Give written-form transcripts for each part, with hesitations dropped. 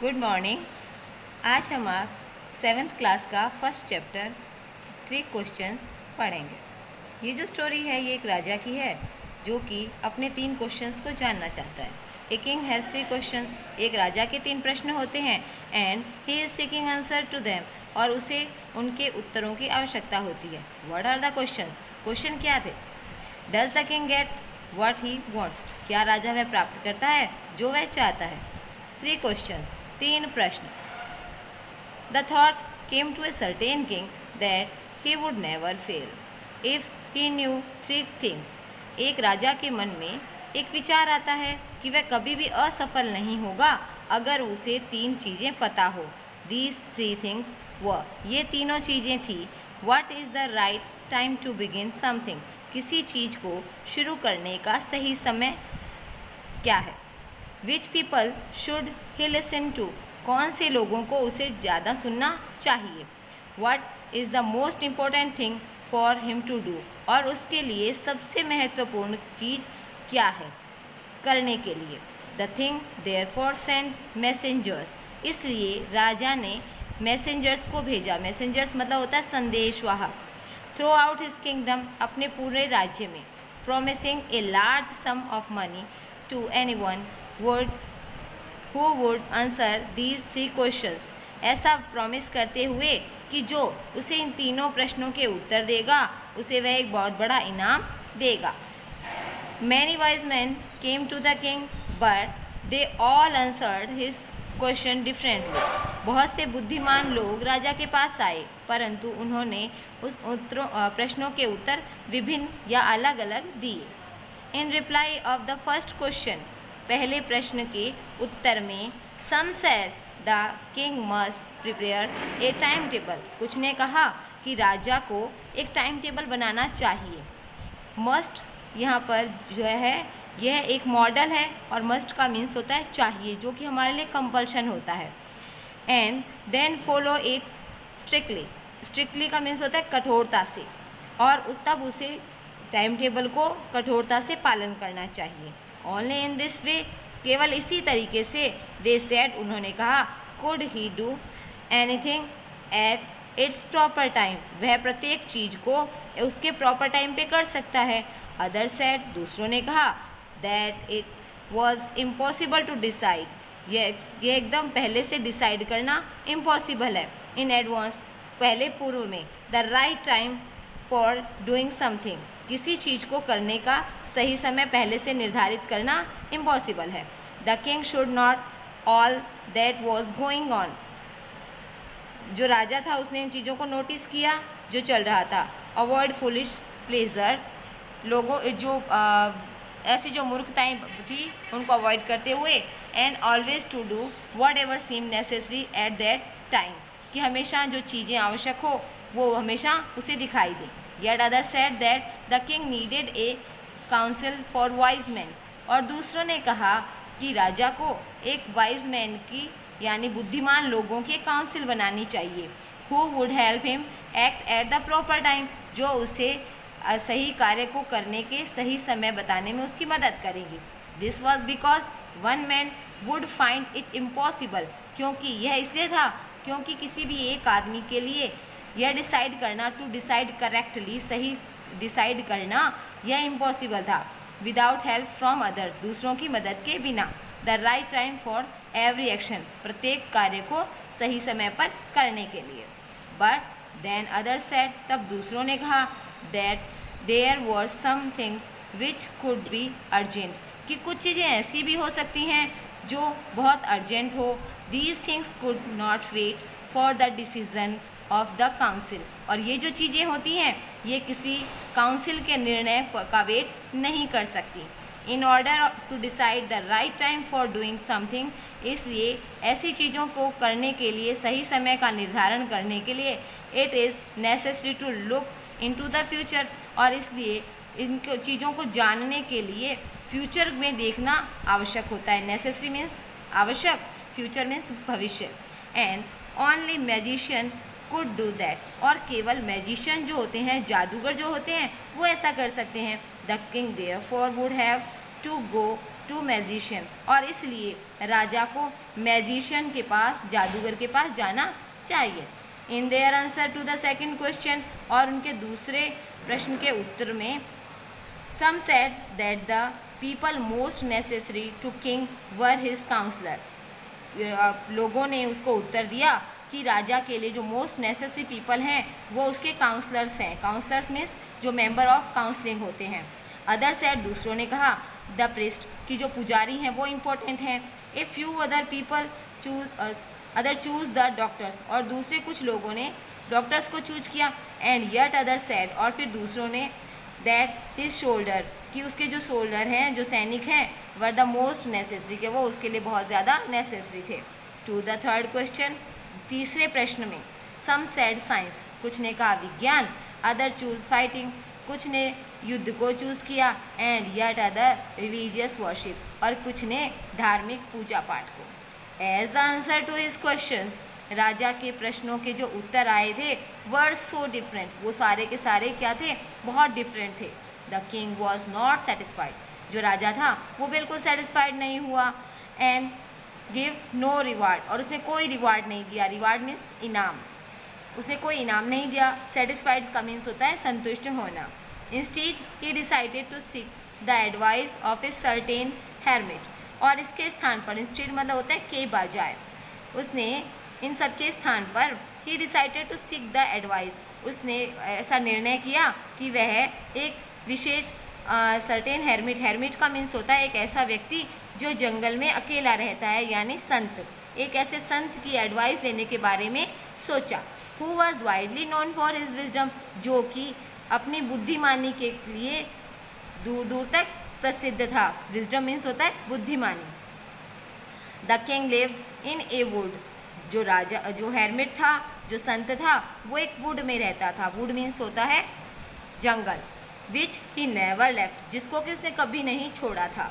Good morning. आज हम आज 7th क्लास का फर्स्ट चैप्टर 3 क्वेश्चंस पढ़ेंगे। ये जो स्टोरी है ये एक राजा की है जो कि अपने 3 क्वेश्चंस को जानना चाहता है। ए किंग हैज़ 3 क्वेश्चंस, एक राजा के 3 प्रश्न होते हैं and he is seeking answer to them, और उसे उनके उत्तरों की आवश्यकता होती है। What are the questions? Question क्या थे? Does the king get what he wants? क्या राजा वह प्राप्त करता है जो वह चाहता है? 3 क्वेश्चंस, 3 प्रश्न। The thought came to a certain king that he would never fail if he knew 3 things. एक राजा के मन में एक विचार आता है कि वह कभी भी असफल नहीं होगा अगर उसे 3 चीज़ें पता हो। These 3 things were, ये तीनों चीज़ें थी। What is the right time to begin something? किसी चीज़ को शुरू करने का सही समय क्या है? Which people should he listen to? कौन से लोगों को उसे ज़्यादा सुनना चाहिए? What is the most important thing for him to do? और उसके लिए सबसे महत्वपूर्ण चीज़ क्या है करने के लिए? The king therefore sent messengers. इसलिए राजा ने मैसेंजर्स को भेजा। मैसेंजर्स मतलब होता है संदेशवाहक। थ्रू आउट हिज किंगडम, अपने पूरे राज्य में। promising a large sum of money to anyone who would answer these 3 questions. ऐसा प्रॉमिस करते हुए कि जो उसे इन तीनों प्रश्नों के उत्तर देगा उसे वह एक बहुत बड़ा इनाम देगा। Many wise men came to the king but they all answered his question differently. बहुत से बुद्धिमान लोग राजा के पास आए परंतु उन्होंने उस प्रश्नों के उत्तर विभिन्न या अलग अलग दिए। In reply of the first question, पहले प्रश्न के उत्तर में some said the king must prepare a time table. कुछ ने कहा कि राजा को एक टाइम टेबल बनाना चाहिए। मस्ट यहाँ पर जो है यह एक मॉडल है और मस्ट का मीन्स होता है चाहिए, जो कि हमारे लिए कंपल्शन होता है। And then follow it strictly, strictly का मीन्स होता है कठोरता से, और तब उसे टाइम टेबल को कठोरता से पालन करना चाहिए। ओनली इन दिस वे, केवल इसी तरीके से, दे सेड, उन्होंने कहा, could he do anything at its proper time, वह प्रत्येक चीज़ को उसके प्रॉपर टाइम पे कर सकता है। अदर सेड, दूसरों ने कहा, that it was impossible to decide, ये एकदम पहले से डिसाइड करना इम्पॉसिबल है। इन एडवांस, पहले पूर्व में। The right time for doing something, किसी चीज़ को करने का सही समय पहले से निर्धारित करना इम्पॉसिबल है। The king should not all that was going on, जो राजा था उसने इन चीज़ों को नोटिस किया जो चल रहा था। अवॉइड फुलिश प्लेजर, लोगों जो ऐसी जो मूर्खताएँ थी उनको अवॉइड करते हुए। And always to do whatever seem necessary at that time, कि हमेशा जो चीज़ें आवश्यक हो वो हमेशा उसे दिखाई दे। Yet others said that the king needed a council for wise men, और दूसरों ने कहा कि राजा को एक वाइज मैन की यानी बुद्धिमान लोगों की काउंसिल बनानी चाहिए। Who would help him act at the proper time, जो उसे सही कार्य को करने के सही समय बताने में उसकी मदद करेंगे। This was because one man would find it impossible, क्योंकि यह इसलिए था क्योंकि किसी भी एक आदमी के लिए यह डिसाइड करना, टू डिसाइड करेक्टली, सही डिसाइड करना, यह इम्पॉसिबल था। विदाउट हेल्प फ्रॉम अदर, दूसरों की मदद के बिना। The right time for every action, प्रत्येक कार्य को सही समय पर करने के लिए। बट देन अदर सेड, तब दूसरों ने कहा, that there were some things which could be urgent, कि कुछ चीज़ें ऐसी भी हो सकती हैं जो बहुत अर्जेंट हो। These things could not wait for the decision of the council, और ये जो चीज़ें होती हैं ये किसी काउंसिल के निर्णय का वेट नहीं कर सकती। In order to decide the right time for doing something, इसलिए ऐसी चीज़ों को करने के लिए, सही समय का निर्धारण करने के लिए, it is necessary to look into the future, और इसलिए इन चीज़ों को जानने के लिए फ्यूचर में देखना आवश्यक होता है। नेसेसरी मीन्स आवश्यक, फ्यूचर मीन्स भविष्य। And only magician could do that, और केवल मैजिशियन जो होते हैं, जादूगर जो होते हैं, वो ऐसा कर सकते हैं। The king therefore would have to go to magician, और इसलिए राजा को मैजिशियन के पास, जादूगर के पास जाना चाहिए। In their answer to the second question, और उनके दूसरे प्रश्न के उत्तर में, some said that the people most necessary to king were his counsellor, लोगों ने उसको उत्तर दिया कि राजा के लिए जो मोस्ट नेसेसरी पीपल हैं वो उसके काउंसलर्स हैं। काउंसलर्स मीन्स जो मेंबर ऑफ काउंसलिंग होते हैं। अदर सेड, दूसरों ने कहा, द प्रिस्ट, की जो पुजारी हैं वो इम्पोर्टेंट हैं। A few other people choose the doctors, और दूसरे कुछ लोगों ने डॉक्टर्स को चूज किया। एंड यट अदर सेड, और फिर दूसरों ने, दैट हिज शोल्डर, कि उसके जो शोल्डर हैं, जो सैनिक हैं, वर द मोस्ट नेसेसरी, के वो उसके लिए बहुत ज़्यादा नेसेसरी थे। टू द थर्ड क्वेश्चन, तीसरे प्रश्न में, सम सेड साइंस, कुछ ने कहा विज्ञान, अदर चूज फाइटिंग, कुछ ने युद्ध को चूज किया, and yet other religious worship, और कुछ ने धार्मिक पूजा पाठ को। As the answer to his questions, राजा के प्रश्नों के जो उत्तर आए थे वर सो डिफरेंट, वो सारे के सारे क्या थे, बहुत डिफरेंट थे। The king was not satisfied, जो राजा था वो बिल्कुल सेटिस्फाइड नहीं हुआ। एंड गिव नो रिवार्ड, और उसने कोई रिवार्ड नहीं दिया। रिवार्ड मीन्स इनाम, उसने कोई इनाम नहीं दिया। सेटिस्फाइड का मीन्स होता है संतुष्ट होना। Instead he decided to seek the advice of a certain hermit, और इसके स्थान पर, इंस्टीड मतलब होता है के बजाय, उसने इन सब के स्थान पर, he decided to seek the advice, उसने ऐसा निर्णय किया कि वह एक विशेष सर्टेन हेरमिट, हेरमिट का मीन्स होता है एक ऐसा व्यक्ति जो जंगल में अकेला रहता है, यानी संत, एक ऐसे संत की एडवाइस लेने के बारे में सोचा। Who was widely known for his wisdom, जो कि अपनी बुद्धिमानी के लिए दूर दूर तक प्रसिद्ध था। विजडम मीन्स होता है बुद्धिमानी। The king lived in A would, जो राजा, जो हेरमिट था, जो संत था, वो एक वुड में रहता था। वुड मीन्स होता है जंगल। विच ही नेवर लेफ्ट, जिसको कि उसने कभी नहीं छोड़ा था।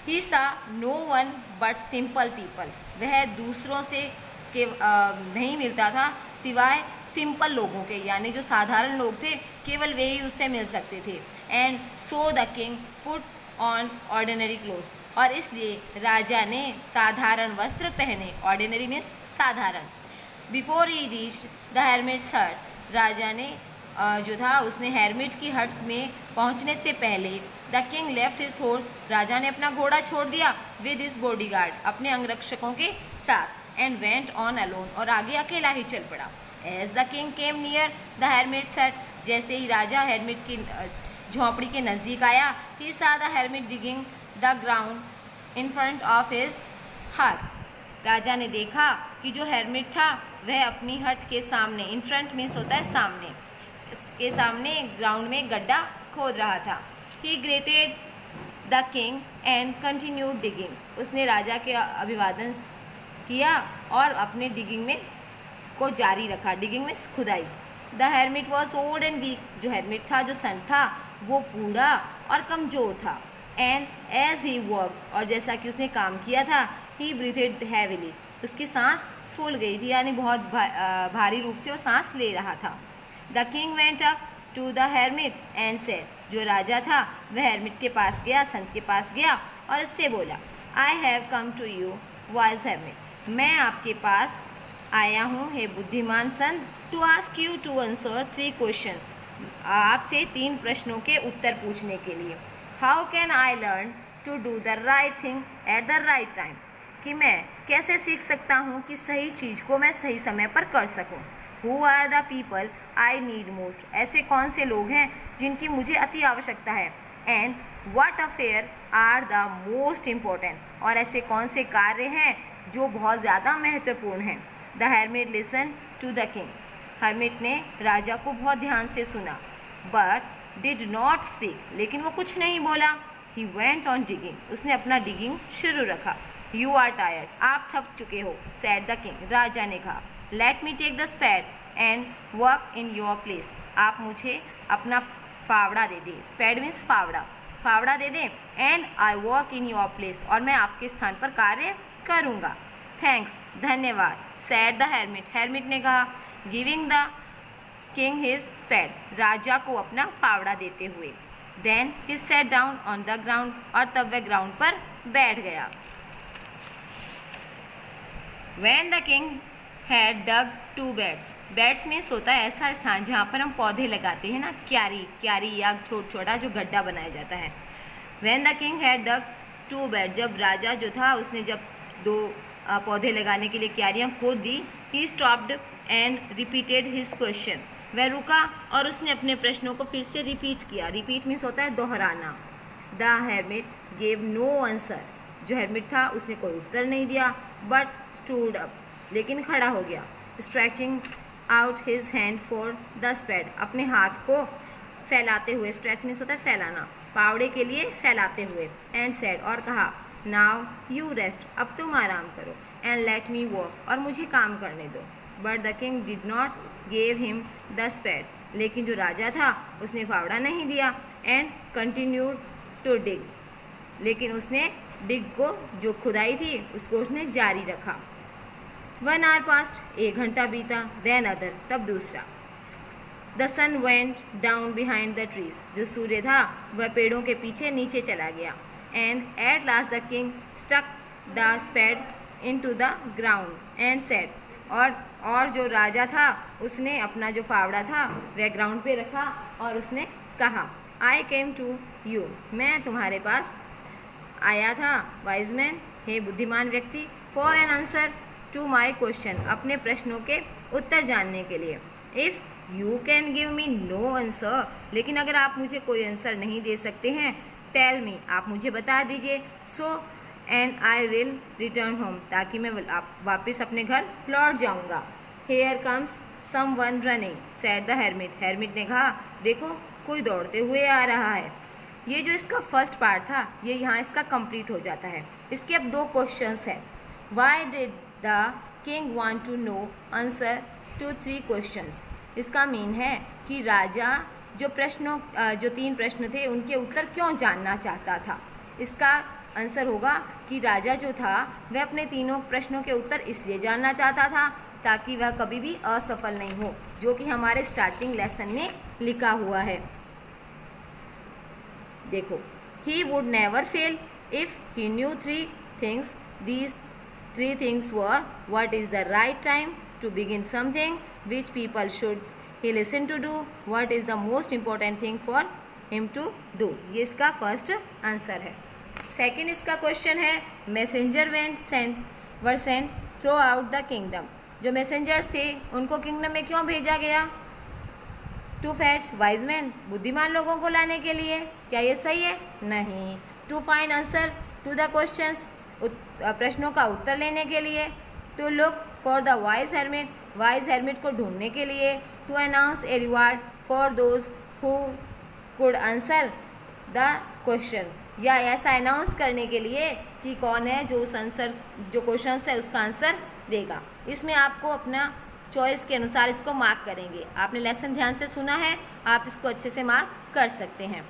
He saw no one but simple people, वह दूसरों से नहीं मिलता था सिवाय सिंपल लोगों के, यानी जो साधारण लोग थे केवल वे ही उससे मिल सकते थे। And so the king put on ordinary clothes, और इसलिए राजा ने साधारण वस्त्र पहने। ऑर्डिनरी मीन्स साधारण। Before he reach the hermit's हट, राजा ने जो था उसने हेरमिट की हट में पहुंचने से पहले, the king left his horse, राजा ने अपना घोड़ा छोड़ दिया, विद हिज बॉडीगार्ड, अपने अंगरक्षकों के साथ, एंड वेंट ऑन अलोन, और आगे अकेला ही चल पड़ा। As the king came near the hermit's hut, जैसे ही राजा हेरमिट की झोंपड़ी के नज़दीक आया, ही सा the hermit digging the ground in front of his हट, राजा ने देखा कि जो हेरमिट था वह अपनी हट के सामने, इन फ्रंट मीन्स होता है सामने, के सामने ग्राउंड में गड्ढा खोद रहा था। He greeted the king and continued digging, उसने राजा के अभिवादन किया और अपने डिगिंग में को जारी रखा। डिगिंग में खुदाई। The hermit was old and weak, जो हेरमिट था, जो संत था, वो बूढ़ा और कमज़ोर था। एंड एज ही वर्क, और जैसा कि उसने काम किया था, ही ब्रीथेड हैविली, उसकी सांस फूल गई थी, यानी बहुत भारी रूप से वो सांस ले रहा था। The king went up to the hermit and said, जो राजा था वह हेरमिट के पास गया, संत के पास गया और इससे बोला, I have come to you wise hermit, मैं आपके पास आया हूँ हे बुद्धिमान संत, to ask you to answer 3 question, आपसे 3 प्रश्नों के उत्तर पूछने के लिए। How can I learn to do the right thing at the right time, कि मैं कैसे सीख सकता हूँ कि सही चीज़ को मैं सही समय पर कर सकूँ। Who are the people I need most, ऐसे कौन से लोग हैं जिनकी मुझे अति आवश्यकता है। And what affair are the most important, और ऐसे कौन से कार्य हैं जो बहुत ज़्यादा महत्वपूर्ण हैं। The hermit listen to the king, hermit ने राजा को बहुत ध्यान से सुना, बट डिड नॉट स्पीक, लेकिन वो कुछ नहीं बोला। ही वेंट ऑन डिगिंग, उसने अपना डिगिंग शुरू रखा। यू आर टायर्ड, आप थक चुके हो, सेड द किंग, राजा ने कहा। Let me take the spade and work in your place, आप मुझे अपना फावड़ा दे दें। स्पैड मीन्स फावड़ा, फावड़ा दे दें। And I work in your place, और मैं आपके स्थान पर कार्य करूँगा। थैंक्स, धन्यवाद, सेड द हेरमिट, हेरमिट ने कहा। Giving the king his spade, राजा को अपना फावड़ा देते हुए। Then he sat down on the ground, और तब वह ग्राउंड पर बैठ गया। When the king had dug 2 beds, beds में होता है ऐसा स्थान जहाँ पर हम पौधे लगाते हैं ना, क्यारी या छोटा जो गड्ढा बनाया जाता है। When the king had dug 2 beds, जब राजा जो था उसने जब 2 पौधे लगाने के लिए क्यारियाँ खोद दी, he stopped and repeated his question, वह रुका और उसने अपने प्रश्नों को फिर से रिपीट किया। रिपीट मीन्स होता है दोहराना। The hermit gave no answer, जो hermit था उसने कोई उत्तर नहीं दिया, but stood up, लेकिन खड़ा हो गया। Stretching out his hand for the spade, अपने हाथ को फैलाते हुए, स्ट्रेच मीन्स होता है फैलाना, पावड़े के लिए फैलाते हुए, एंड सेड, और कहा, नाउ यू रेस्ट, अब तुम आराम करो, एंड लेट मी वॉक, और मुझे काम करने दो। But the king did not gave him the spade, लेकिन जो राजा था उसने फावड़ा नहीं दिया, एंड कंटिन्यूड टू डिग, लेकिन उसने डिग को जो खुदाई थी उसको उसने जारी रखा। 1 hour passed, 1 घंटा बीता, देन अदर, तब दूसरा। The sun went down behind the trees, जो सूर्य था वह पेड़ों के पीछे नीचे चला गया, and at last the king stuck the spade into the ground and said, और जो राजा था उसने अपना जो फावड़ा था वह ग्राउंड पे रखा और उसने कहा, आई केम टू यू, मैं तुम्हारे पास आया था, वाइज मैन, हे बुद्धिमान व्यक्ति, for an answer to my question, अपने प्रश्नों के उत्तर जानने के लिए। If you can give me no answer, लेकिन अगर आप मुझे कोई आंसर नहीं दे सकते हैं, टेल मी, आप मुझे बता दीजिए, so and I will return home, ताकि मैं वापस अपने घर लौट जाऊंगा। Here comes someone running, said the hermit, hermit ने कहा, देखो कोई दौड़ते हुए आ रहा है। ये जो इसका फर्स्ट पार्ट था ये यहाँ इसका कंप्लीट हो जाता है। इसके अब 2 क्वेश्चंस हैं। Why did the king want to know answer to 3 questions, इसका मीन है कि राजा जो 3 प्रश्न थे उनके उत्तर क्यों जानना चाहता था। इसका आंसर होगा कि राजा जो था वह अपने तीनों प्रश्नों के उत्तर इसलिए जानना चाहता था ताकि वह कभी भी असफल नहीं हो, जो कि हमारे स्टार्टिंग लेसन में लिखा हुआ है। देखो, he would never fail if he knew 3 things. These 3 things were, what is the right time to begin something, which people should he listen to do, what is the most important thing for him to do. ये इसका first answer है। Second इसका question है, messenger were sent through out the kingdom, जो messengers थे उनको kingdom में क्यों भेजा गया। टू फैच वाइज मैन, बुद्धिमान लोगों को लाने के लिए, क्या ये सही है? नहीं। To find answer to the questions, प्रश्नों का उत्तर लेने के लिए। To look for the wise hermit, wise hermit को ढूंढने के लिए। To announce a reward for those who could answer the question, या ऐसा अनाउंस करने के लिए कि कौन है जो उस आंसर जो क्वेश्चन है उसका आंसर देगा। इसमें आपको अपना चॉइस के अनुसार इसको मार्क करेंगे। आपने लेसन ध्यान से सुना है, आप इसको अच्छे से मार्क कर सकते हैं।